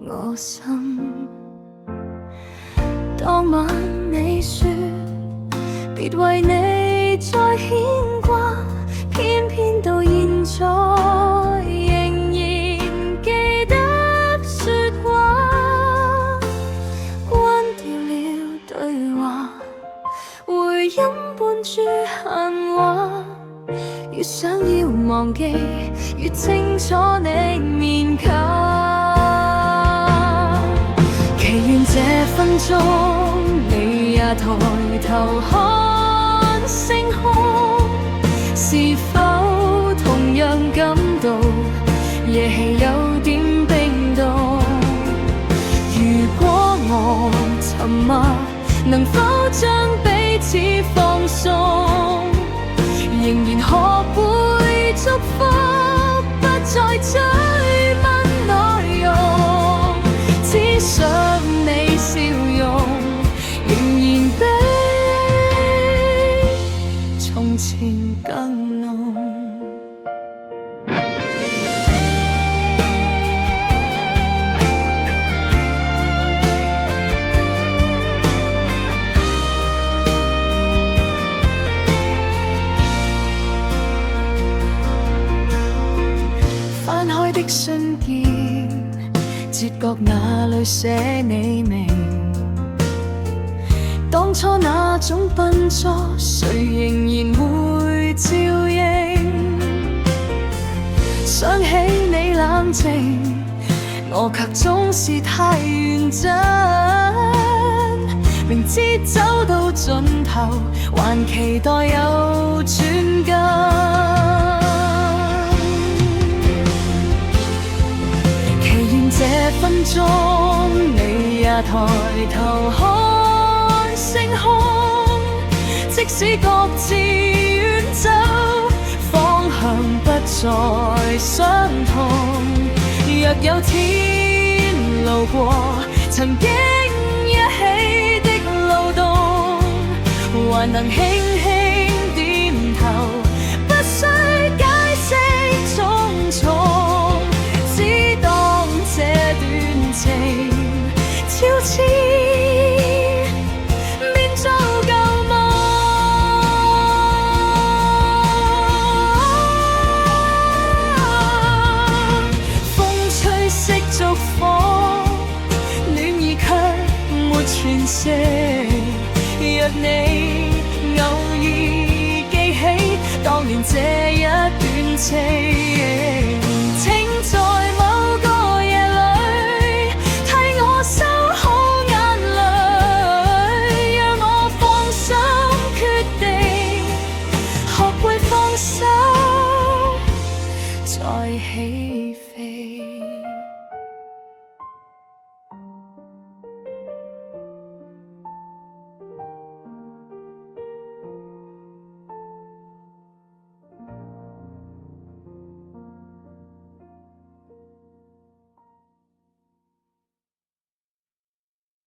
我心。當晚你說別為你再牽掛，偏偏到現在仍然記得說話。關掉了對話，回音伴住閒話。越想要忘記，越清楚你面頰。祈願這分鐘，你也抬頭看星空，是否同樣感到夜氣有點冰凍？如果我沉默，能否將彼此放鬆？仍然學會祝福，不再追問內容，只想你笑容仍然比從前更濃。翻開的信件，折角那裏寫你名。當初那種笨拙，誰仍然會照應？想起你冷靜，我卻總是太認真。明知走到盡頭，還期待有轉機。這分鐘，你也抬頭看星空，即使各自遠走，方向不再相同。若有天路過曾經一起的路洞，還能輕輕點頭，不需解釋種種，只當這段情悄悄變做舊夢。風吹熄燭火，暖意卻沒傳承。若你偶爾記起當年這一段情，